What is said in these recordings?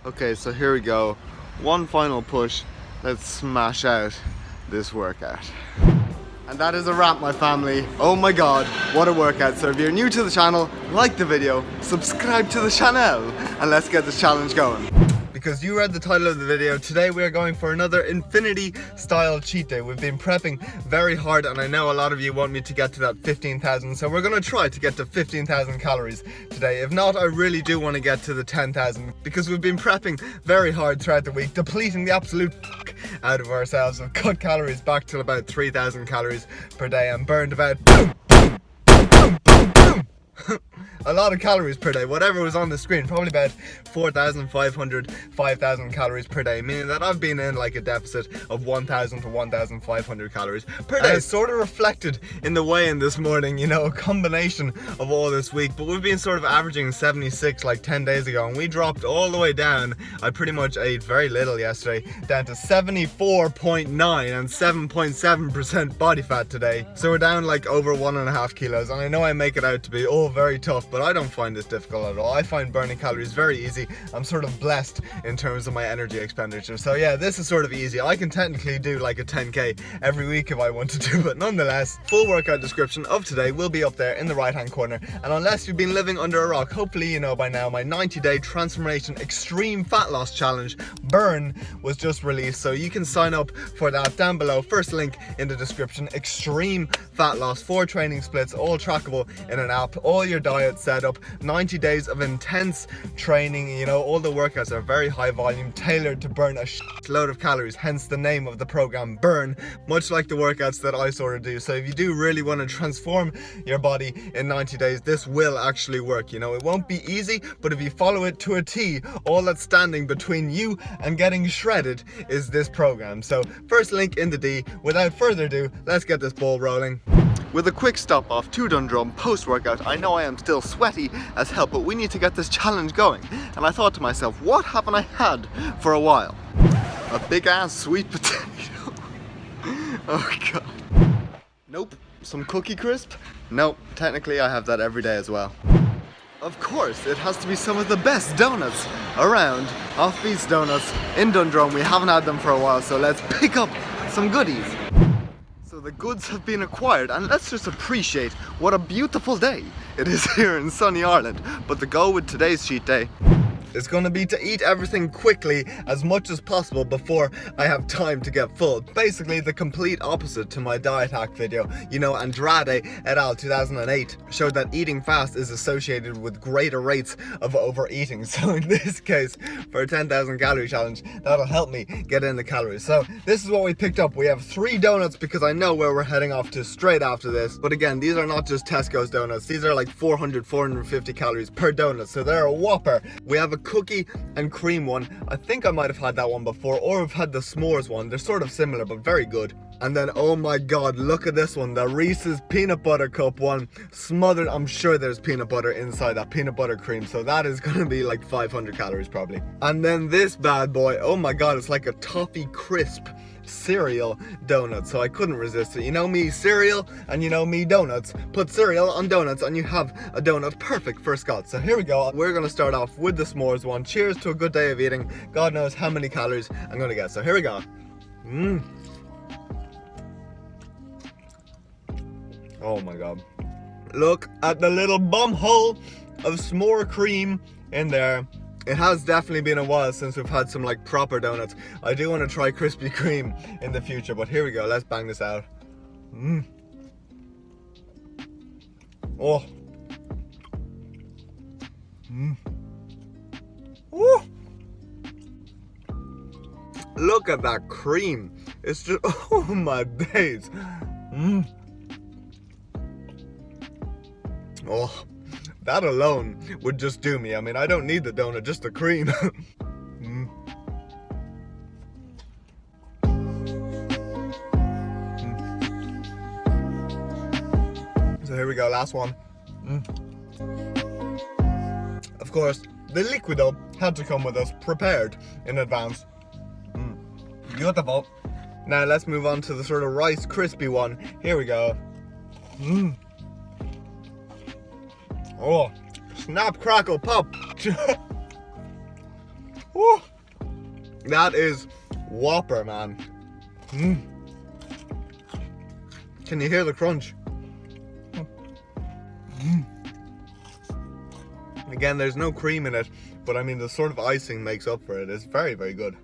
Okay, so here we go. One final push. Let's smash out this workout. And that is a wrap, my family. Oh my god, what a workout. So if you're new to the channel, like the video, subscribe to the channel, and let's get this challenge going. Because you read the title of the video, today we are going for another infinity style cheat day. We've been prepping very hard, and I know a lot of you want me to get to that 15,000, so we're going to try to get to 15,000 calories today. If not, I really do want to get to the 10,000, because we've been prepping very hard throughout the week, depleting the absolute fuck out of ourselves. We've cut calories back to about 3,000 calories per day and burned about boom, boom, boom, boom, boom. A lot of calories per day, whatever was on the screen, probably about 4,500, 5,000 calories per day, meaning that I've been in like a deficit of 1,000 to 1,500 calories per day. It's sort of reflected in the weigh-in this morning, you know, a combination of all this week, but we've been sort of averaging 76 like 10 days ago, and we dropped all the way down. I pretty much ate very little yesterday, down to 74.9 and 7.7% body fat today. So we're down like over 1.5 kilos, and I know I make it out to be very tough, but I don't find this difficult at all. I find burning calories very easy. I'm sort of blessed in terms of my energy expenditure. So yeah, this is sort of easy. I can technically do like a 10k every week if I wanted to, but nonetheless, full workout description of today will be up there in the right hand corner. And unless you've been living under a rock, hopefully you know by now my 90-day transformation extreme fat loss challenge burn was just released, so you can sign up for that down below. First link in the description. Extreme fat loss, 4 training splits, all trackable in an app, all your diet set up, 90 days of intense training. You know, all the workouts are very high volume, tailored to burn a load of calories, hence the name of the program, Burn, much like the workouts that I sort of do. So if you do really want to transform your body in 90 days, this will actually work. You know, it won't be easy, but if you follow it to a T, all that's standing between you and getting shredded is this program. So first link in the D. Without further ado, let's get this ball rolling. With a quick stop off to Dundrum post-workout, I know I am still sweaty as hell, but we need to get this challenge going. And I thought to myself, what haven't I had for a while? A big ass sweet potato. Oh god. Nope. Some cookie crisp? Nope. Technically I have that every day as well. Of course, it has to be some of the best donuts around. Off-Beats Donuts in Dundrum. We haven't had them for a while, so let's pick up some goodies. So the goods have been acquired, and let's just appreciate what a beautiful day it is here in sunny Ireland. But the goal with today's cheat day is going to be to eat everything quickly, as much as possible, before I have time to get full. Basically the complete opposite to my diet hack video. You know, Andrade et al. 2008 showed that eating fast is associated with greater rates of overeating. So in this case, for a 10,000 calorie challenge, that'll help me get in the calories. So this is what we picked up. We have 3 donuts because I know where we're heading off to straight after this. But again, these are not just Tesco's donuts. These are like 400, 450 calories per donut. So they're a whopper. We have a cookie and cream one. I think I might have had that one before, or I've had the s'mores one. They're sort of similar, but very good. And then, oh my god, look at this one, the Reese's peanut butter cup one, smothered. I'm sure there's peanut butter inside that, peanut butter cream, so that is gonna be like 500 calories probably. And then this bad boy, oh my god, it's like a toffee crisp cereal donut, so I couldn't resist it. You know me, cereal, and you know me, donuts. Put cereal on donuts and you have a donut perfect for Scott. So here we go. We're gonna start off with the s'mores one. Cheers to a good day of eating. God knows how many calories I'm gonna get. So here we go. Oh my god. Look at the little bum hole of s'more cream in there. It has definitely been a while since we've had some like proper donuts. I do want to try Krispy Kreme in the future, but here we go. Let's bang this out. Oh. Ooh. Look at that cream. It's just, oh my days. Oh. That alone would just do me. I mean, I don't need the donut, just the cream. So here we go, last one. Of course, the liquido had to come with us, prepared in advance. Beautiful. Now let's move on to the sort of Rice Krispie one. Here we go. Oh, snap, crackle, pop. Woo. That is whopper, man. Can you hear the crunch? Again, there's no cream in it, but I mean the sort of icing makes up for it. It's very, very good.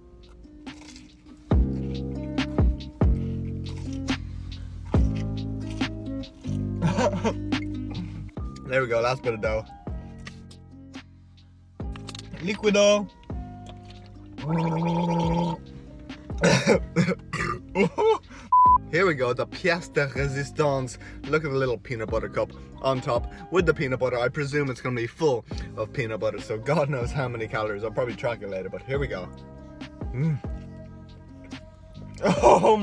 There we go, last bit of dough. Liquido. Here we go, the pièce de résistance. Look at the little peanut butter cup on top with the peanut butter. I presume it's going to be full of peanut butter, so God knows how many calories. I'll probably track it later, but here we go. Oh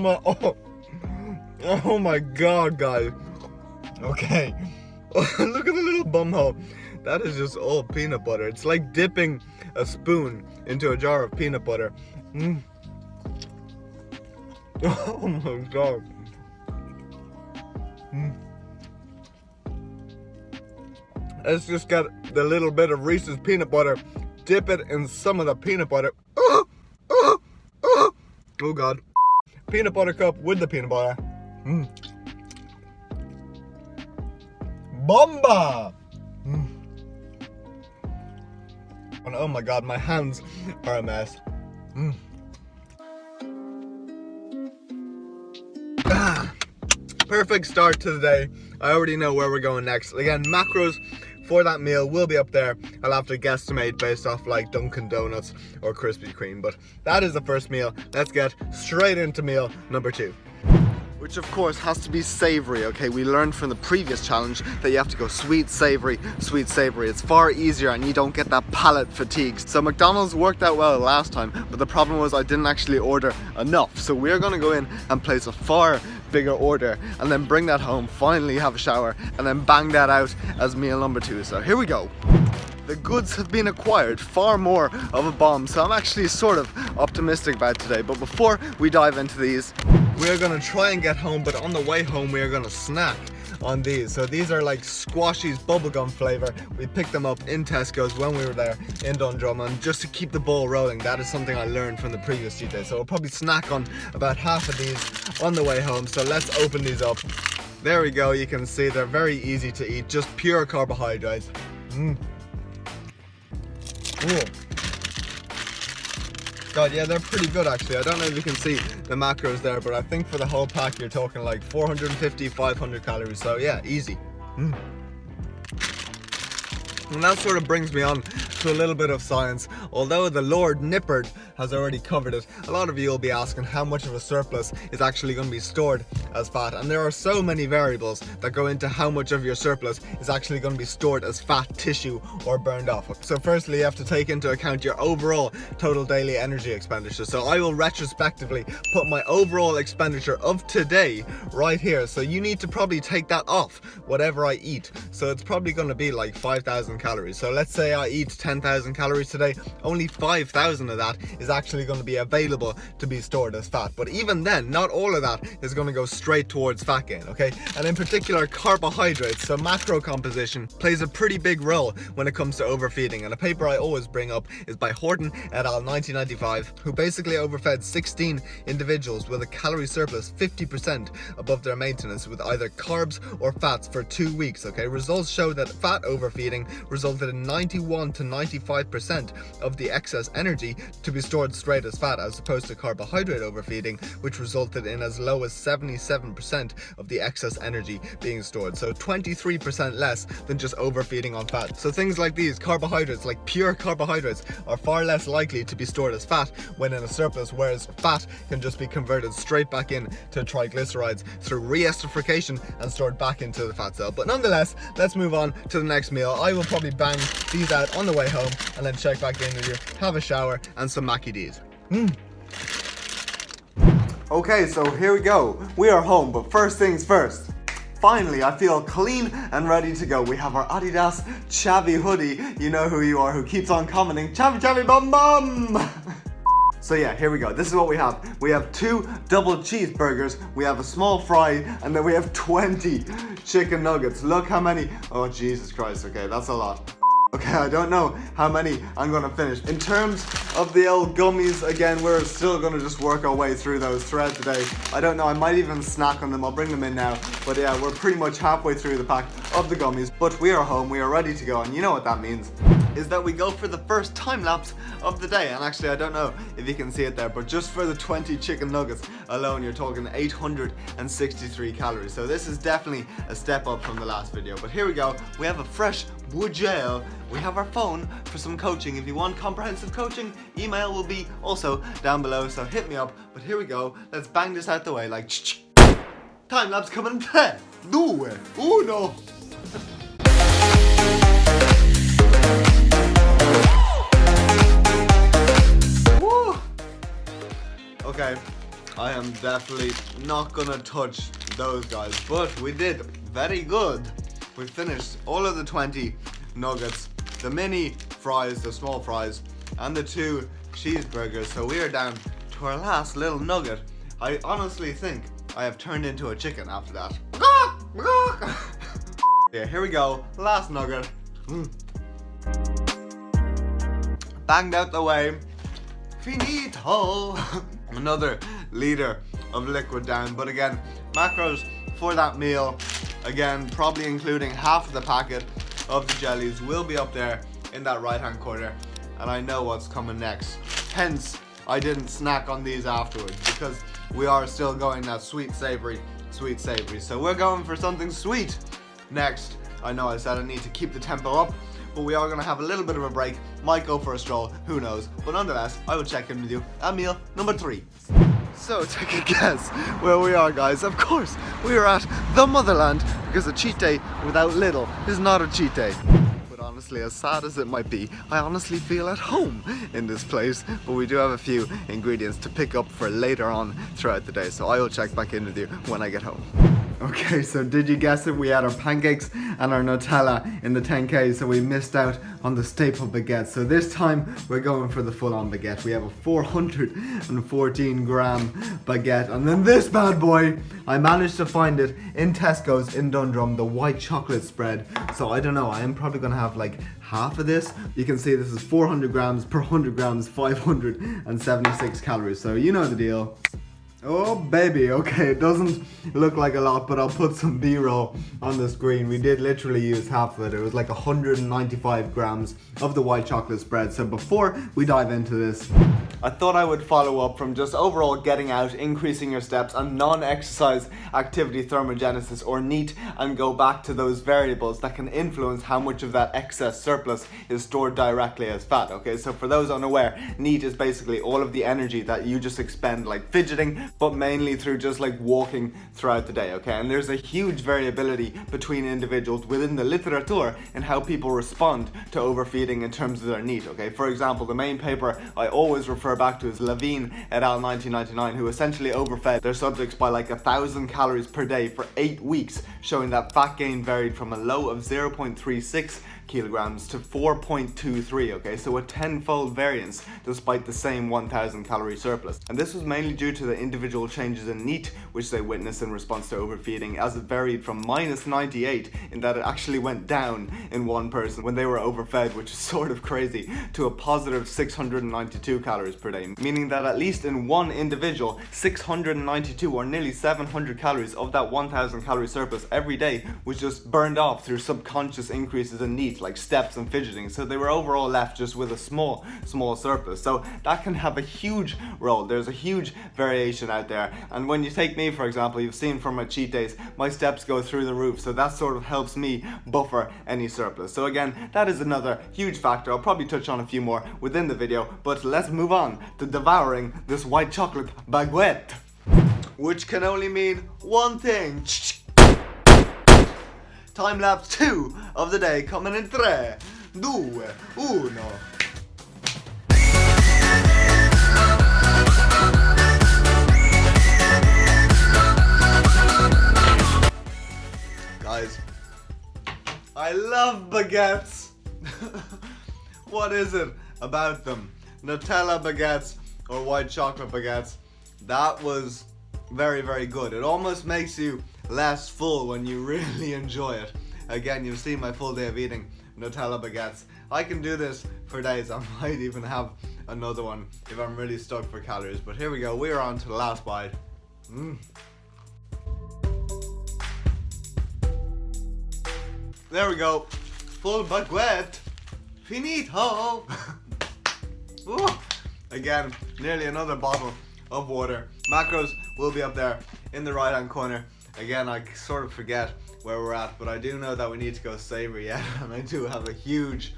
my God, guys. Okay. Look at the little bum hole. That is just all peanut butter. It's like dipping a spoon into a jar of peanut butter. Oh my God. Let's just get the little bit of Reese's peanut butter, dip it in some of the peanut butter. Oh God. Peanut butter cup with the peanut butter. Bomba! And oh my God, my hands are a mess. Perfect start to the day. I already know where we're going next. Again, macros for that meal will be up there. I'll have to guesstimate based off like Dunkin' Donuts or Krispy Kreme, but that is the first meal. Let's get straight into meal number 2. Which of course has to be savory, okay? We learned from the previous challenge that you have to go sweet, savory, sweet, savory. It's far easier and you don't get that palate fatigue. So McDonald's worked out well last time, but the problem was I didn't actually order enough. So we're gonna go in and place a far bigger order and then bring that home, finally have a shower, and then bang that out as meal number 2. So here we go. The goods have been acquired, far more of a bomb, so I'm actually sort of optimistic about today. But before we dive into these, we're gonna try and get home, but on the way home we are gonna snack on these. So these are like Squashies bubblegum flavor. We picked them up in Tesco's when we were there in Dundrum, and just to keep the ball rolling, that is something I learned from the previous cheat day. So we'll probably snack on about half of these on the way home. So let's open these up. There we go, you can see they're very easy to eat, just pure carbohydrates. Ooh. God, yeah, they're pretty good actually. I don't know if you can see the macros there, but I think for the whole pack you're talking like 450, 500 calories. So yeah, easy. And that sort of brings me on to a little bit of science. Although the Lord Nippard has already covered it, a lot of you will be asking how much of a surplus is actually going to be stored as fat. And there are so many variables that go into how much of your surplus is actually going to be stored as fat tissue or burned off. So firstly, you have to take into account your overall total daily energy expenditure. So I will retrospectively put my overall expenditure of today right here. So you need to probably take that off whatever I eat. So it's probably going to be like 5,000 calories. So let's say I eat 10,000 calories today, only 5,000 of that is actually going to be available to be stored as fat. But even then, not all of that is going to go straight towards fat gain, okay? And in particular, carbohydrates, so macro composition, plays a pretty big role when it comes to overfeeding. And a paper I always bring up is by Horton et al. 1995, who basically overfed 16 individuals with a calorie surplus 50% above their maintenance with either carbs or fats for 2 weeks, okay? Results show that fat overfeeding resulted in 91 to 95% of the excess energy to be stored straight as fat, as opposed to carbohydrate overfeeding, which resulted in as low as 77% of the excess energy being stored. So 23% less than just overfeeding on fat. So things like these, carbohydrates, like pure carbohydrates, are far less likely to be stored as fat when in a surplus, whereas fat can just be converted straight back in to triglycerides through re-esterification and stored back into the fat cell. But nonetheless, let's move on to the next meal. I will probably bang these out on the way home and then check back in with you, have a shower and some Mackie D's. Okay, so here we go. We are home, but first things first. Finally, I feel clean and ready to go. We have our Adidas Chavy hoodie. You know who you are, who keeps on commenting, Chavy Chavy Bum Bum! So yeah, here we go. This is what we have. We have 2 double cheeseburgers, we have a small fry, and then we have 20 chicken nuggets. Look how many. Oh, Jesus Christ. Okay, that's a lot. Okay, okay? I don't know how many I'm gonna finish. In terms of the old gummies, again, we're still gonna just work our way through those throughout the day. I don't know, I might even snack on them. I'll bring them in now. But yeah, we're pretty much halfway through the pack of the gummies. But we are home, we are ready to go, and you know what that means. Is that we go for the first time lapse of the day. And actually, I don't know if you can see it there, but just for the 20 chicken nuggets alone, you're talking 863 calories. So this is definitely a step up from the last video. But here we go. We have a fresh gel. We have our phone for some coaching. If you want comprehensive coaching, email will be also down below, so hit me up. But here we go. Let's bang this out the way like time lapse coming in 3, 2, 1. Okay, I am definitely not gonna touch those guys, but we did very good. We finished all of the 20 nuggets, the mini fries, the small fries, and the 2 cheeseburgers. So we are down to our last little nugget. I honestly think I have turned into a chicken after that. Yeah, here we go, last nugget. Banged out the way. Finito. Another liter of liquid down, but again, macros for that meal, again, probably including half of the packet of the jellies, will be up there in that right hand corner, and I know what's coming next. Hence, I didn't snack on these afterwards, because we are still going that sweet savory. So we're going for something sweet next. I know I said I need to keep the tempo up, but we are going to have a little bit of a break, might go for a stroll, who knows, but nonetheless, I will check in with you at meal number 3. So take a guess where we are, guys. Of course, we are at the motherland, because a cheat day without Lidl is not a cheat day. But honestly, as sad as it might be, I honestly feel at home in this place, but we do have a few ingredients to pick up for later on throughout the day, so I will check back in with you when I get home. Okay, so did you guess it? We had our pancakes and our Nutella in the 10K, so we missed out on the staple baguette. So this time we're going for the full-on baguette. We have a 414 gram baguette, and then this bad boy, I managed to find it in Tesco's in Dundrum, the white chocolate spread. So I don't know, I am probably gonna have like half of this. You can see this is 400 grams per 100 grams, 576 calories. So you know the deal. Oh baby, okay, it doesn't look like a lot, but I'll put some B-roll on the screen. We did literally use half of it. It was like 195 grams of the white chocolate spread. So before we dive into this, I thought I would follow up from just overall getting out, increasing your steps, and non-exercise activity thermogenesis, or NEAT, and go back to those variables that can influence how much of that excess surplus is stored directly as fat. Okay, so for those unaware, NEAT is basically all of the energy that you just expend like fidgeting, but mainly through just like walking throughout the day. Okay, and there's a huge variability between individuals within the literature in how people respond to overfeeding in terms of their NEAT. Okay, for example, the main paper I always refer back to is Levine et al. 1999, who essentially overfed their subjects by like 1,000 calories per day for 8 weeks, showing that fat gain varied from a low of 0.36 kilograms to 4.23, okay, so a 10-fold variance despite the same 1,000 calorie surplus. And this was mainly due to the individual changes in NEAT which they witnessed in response to overfeeding, as it varied from -98 in that it actually went down in one person when they were overfed, which is sort of crazy, to a positive 692 calories per day, meaning that at least in one individual, 692 or nearly 700 calories of that 1,000 calorie surplus every day was just burned off through subconscious increases in NEAT, like steps and fidgeting. So they were overall left just with a small surplus. So that can have a huge role. There's a huge variation out there, and when you take me for example, you've seen from my cheat days, my steps go through the roof, so that sort of helps me buffer any surplus. So again, that is another huge factor. I'll probably touch on a few more within the video, but let's move on to devouring this white chocolate baguette, which can only mean one thing. Time lapse 2 of the day coming in 3, 2, 1. Guys, I love baguettes. What is it about them? Nutella baguettes or white chocolate baguettes? That was very, very good. It almost makes you less full when you really enjoy it. Again, you've seen my full day of eating Nutella baguettes. I can do this for days. I might even have another one if I'm really stuck for calories. But here we go, we are on to the last bite. There we go, full baguette, finito. Ooh. Again, nearly another bottle of water. Macros will be up there in the right hand corner. Again, I sort of forget where we're at, but I do know that we need to go savory yet, and I do have a huge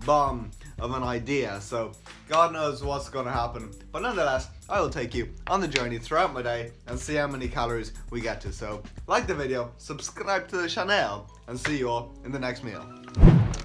bomb of an idea, so God knows what's going to happen. But nonetheless, I will take you on the journey throughout my day and see how many calories we get to. So like the video, subscribe to the channel, and see you all in the next meal.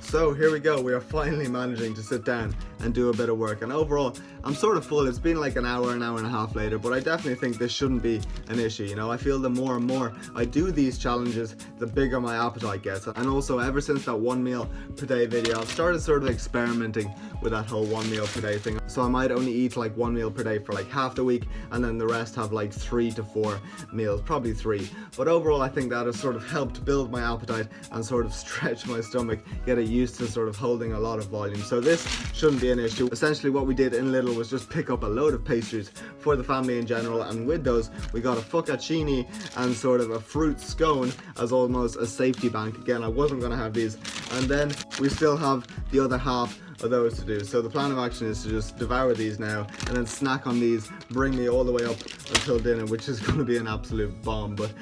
So here we go, we are finally managing to sit down and do a bit of work, and overall I'm sort of full. It's been like an hour and a half later, but I definitely think this shouldn't be an issue. You know, I feel the more and more I do these challenges, the bigger my appetite gets. And also, ever since that 1 meal per day video, I've started sort of experimenting with that whole 1 meal per day thing. So I might only eat like 1 meal per day for like half the week, and then the rest have like 3 to 4 meals, probably 3. But overall, I think that has sort of helped build my appetite and sort of stretch my stomach, get it used to sort of holding a lot of volume. So this shouldn't be an issue. Essentially what we did in Lidl was just pick up a load of pastries for the family in general, and with those we got a focaccioni and sort of a fruit scone as almost a safety bank. Again, I wasn't going to have these, and then we still have the other half of those to do. So the plan of action is to just devour these now and then snack on these, bring me all the way up until dinner, which is going to be an absolute bomb. But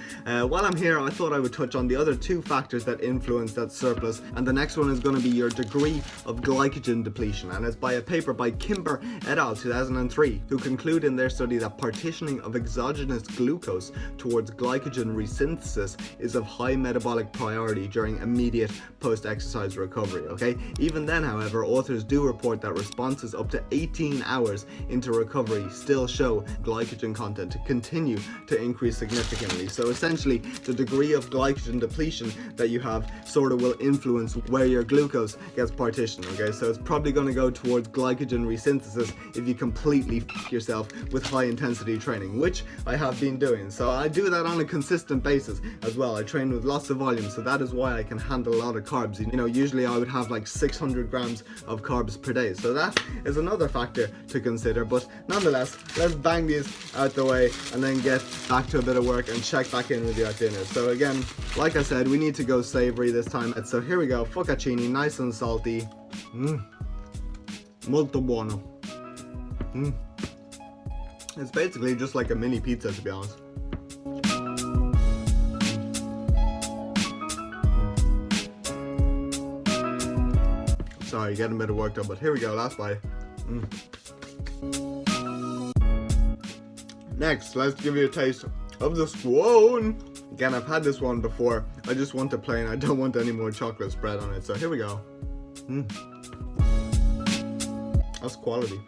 while I'm here, I thought I would touch on the other 2 factors that influence that surplus, and the next one is going to be your degree of glycogen depletion, and it's by a paper by Kimber et al. 2003, who conclude in their study that partitioning of exogenous glucose towards glycogen resynthesis is of high metabolic priority during immediate post-exercise recovery. Okay, even then, however, authors do report that responses up to 18 hours into recovery still show glycogen content to continue to increase significantly. So essentially, the degree of glycogen depletion that you have sort of will influence where your glucose gets partitioned. Okay, so it's probably going to go towards glycogen resynthesis if you completely f yourself with high intensity training, which I have been doing. So I do that on a consistent basis as well. I train with lots of volume, so that is why I can handle a lot of carbs. You know, usually I would have like 600 grams of carbs per day, so that is another factor to consider. But nonetheless, let's bang these out the way and then get back to a bit of work and check back in with you at dinner. So again, like I said, we need to go savory this time. So here we go, focaccioni, nice and salty. Molto buono. It's basically just like a mini pizza, to be honest. Sorry, getting a bit of work done, but here we go, last bite. Next, let's give you a taste of the scone. Again, I've had this one before. I just want the plain, I don't want any more chocolate spread on it. So here we go. That's quality.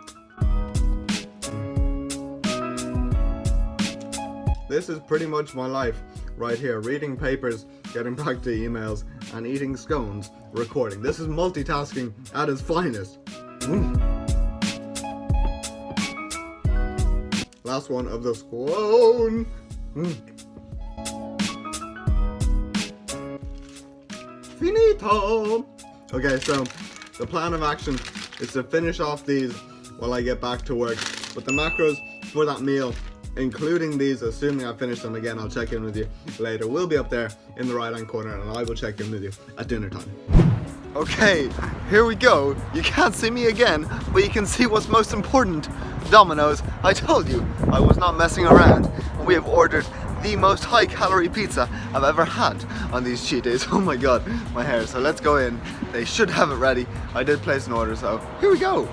This is pretty much my life right here. Reading papers, getting back to emails, and eating scones, recording. This is multitasking at its finest. Last one of the scone. Finito. Okay, so the plan of action is to finish off these while I get back to work. But the macros for that meal, including these, assuming I finish them, again, I'll check in with you later, will be up there in the right hand corner, and I will check in with you at dinner time. Okay, here we go. You can't see me again, but you can see what's most important. Domino's. I told you I was not messing around. We have ordered the most high calorie pizza I've ever had on these cheat days. Oh my god, my hair. So let's go in. They should have it ready. I did place an order, so here we go.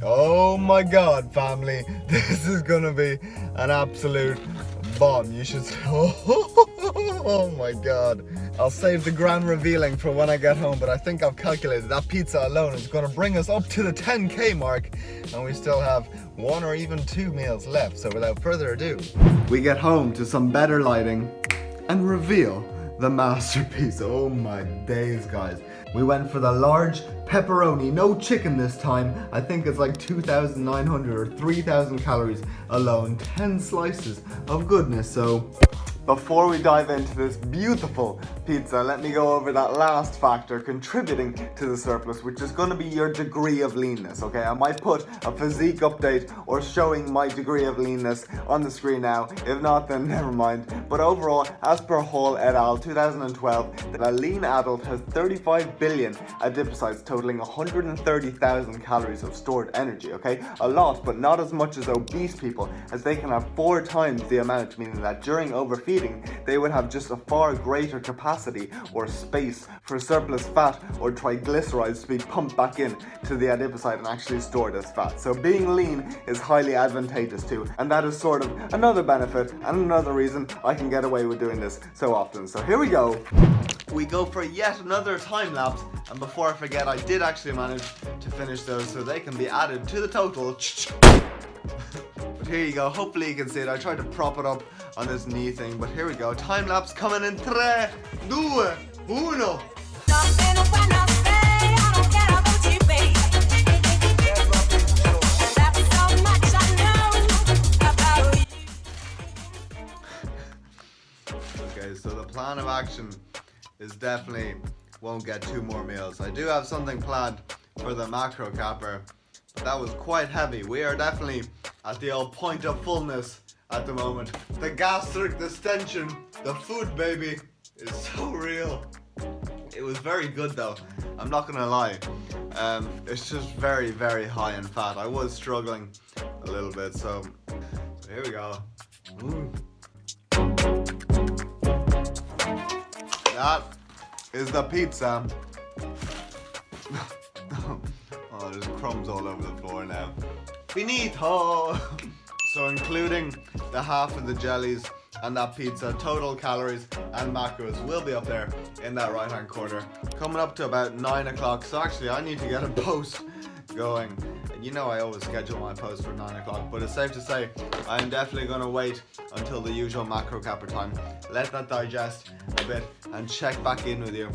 Oh my god, family, this is gonna be an absolute bomb. You should oh my god. I'll save the grand revealing for when I get home, but I think I've calculated that pizza alone is gonna bring us up to the 10k mark, and we still have 1 or even 2 meals left. So without further ado, we get home to some better lighting and reveal the masterpiece. Oh my days, guys. We went for the large pepperoni, no chicken this time. I think it's like 2,900 or 3,000 calories alone. 10 slices of goodness. So Before we dive into this beautiful pizza, let me go over that last factor contributing to the surplus, which is going to be your degree of leanness, okay? I might put a physique update or showing my degree of leanness on the screen now. If not, then never mind. But overall, as per Hall et al. 2012, a lean adult has 35 billion adipocytes totaling 130,000 calories of stored energy, okay? A lot, but not as much as obese people, as they can have 4 times the amount, meaning that during overfeeding, they would have just a far greater capacity or space for surplus fat or triglycerides to be pumped back in to the adipocyte and actually stored as fat. So being lean is highly advantageous too, and that is sort of another benefit and another reason I can get away with doing this so often. So here we go. We go for yet another time lapse, and before I forget, I did actually manage to finish those so they can be added to the total. But here you go, hopefully you can see it. I tried to prop it up on this knee thing, but here we go. Time lapse coming in 3, 2, 1. Okay, so the plan of action is definitely won't get 2 more meals. I do have something planned for the macro capper, but that was quite heavy. We are definitely at the old point of fullness at the moment. The gastric distension, the food baby, is so real. It was very good though, I'm not gonna lie. It's just very, very high in fat. I was struggling a little bit, so here we go. That is the pizza. Oh, there's crumbs all over the floor now. Finito! So including the half of the jellies and that pizza, total calories and macros will be up there in that right hand corner. Coming up to about 9 o'clock, so actually I need to get a post going. And you know I always schedule my post for 9 o'clock, but it's safe to say I'm definitely going to wait until the usual macro capper time. Let that digest a bit and check back in with you.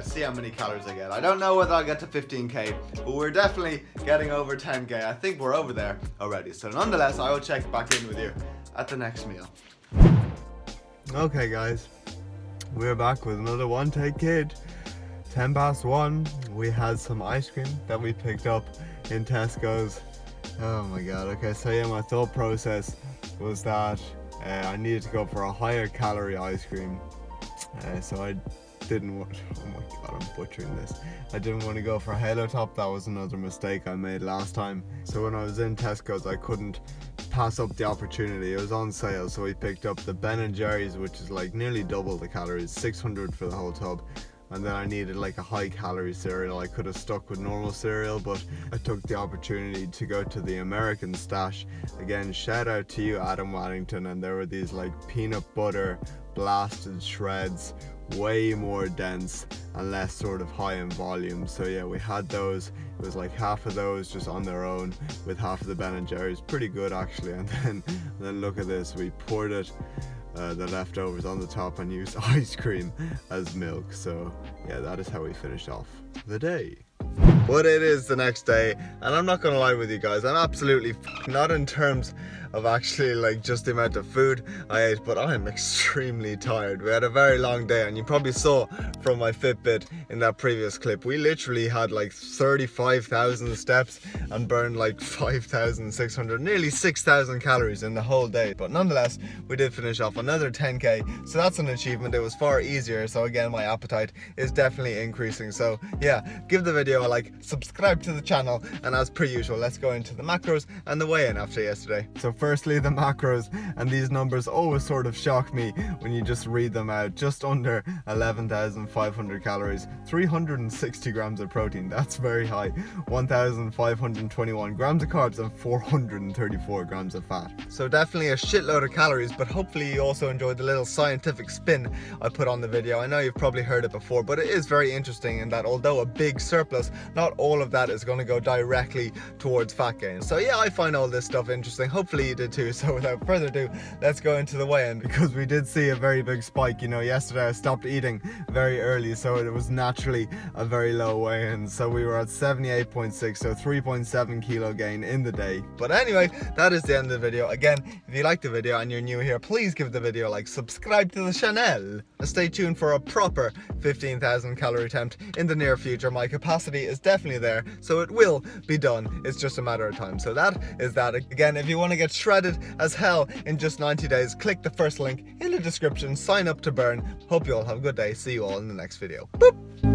See how many calories I get. I don't know whether I'll get to 15k, but we're definitely getting over 10k. I think we're over there already. So nonetheless, I will check back in with you at the next meal. Okay guys, we're back with another one take kid. 10 past 1, we had some ice cream that we picked up in Tesco's. Oh my god, okay, so yeah, my thought process was that I needed to go for a higher calorie ice cream. So I didn't want, oh my god, I'm butchering this. I didn't want to go for Halo Top. That was another mistake I made last time. So when I was in Tesco's, I couldn't pass up the opportunity. It was on sale, so we picked up the Ben & Jerry's, which is like nearly double the calories, 600 for the whole tub. And then I needed like a high calorie cereal. I could have stuck with normal cereal, but I took the opportunity to go to the American stash. Again, shout out to you, Adam Waddington. And there were these like peanut butter blasted shreds, way more dense and less sort of high in volume. So yeah, we had those. It was like half of those just on their own with half of the Ben & Jerry's. Pretty good actually. And then look at this, we poured it the leftovers on the top and used ice cream as milk. So yeah, that is how we finished off the day. But it is the next day, and I'm not gonna lie with you guys, I'm absolutely not in terms of actually like just the amount of food I ate, but I am extremely tired. We had a very long day, and you probably saw from my Fitbit in that previous clip, we literally had like 35,000 steps and burned like 5,600, nearly 6,000 calories in the whole day. But nonetheless, we did finish off another 10k, so that's an achievement. It was far easier, so again, my appetite is definitely increasing. So yeah, give the video a like, subscribe to the channel, and as per usual, let's go into the macros and the weigh-in after yesterday. So firstly, the macros, and these numbers always sort of shock me when you just read them out. Just under 11,500 calories, 360 grams of protein, that's very high, 1,521 grams of carbs, and 434 grams of fat. So definitely a shitload of calories, but hopefully you also enjoyed the little scientific spin I put on the video. I know you've probably heard it before, but it is very interesting in that although a big surplus course, not all of that is going to go directly towards fat gain. So yeah, I find all this stuff interesting. Hopefully you did too. So without further ado, let's go into the weigh-in, because we did see a very big spike. You know, yesterday I stopped eating very early, so it was naturally a very low weigh-in. So we were at 78.6, so 3.7 kilo gain in the day. But anyway, that is the end of the video. Again, if you liked the video and you're new here, please give the video a like, subscribe to the channel, and stay tuned for a proper 15,000 calorie attempt in the near future. My capacity is definitely there, so it will be done. It's just a matter of time. So that is that. Again, if you want to get shredded as hell in just 90 days, click the first link in the description, sign up to burn. Hope you all have a good day. See you all in the next video. Boop!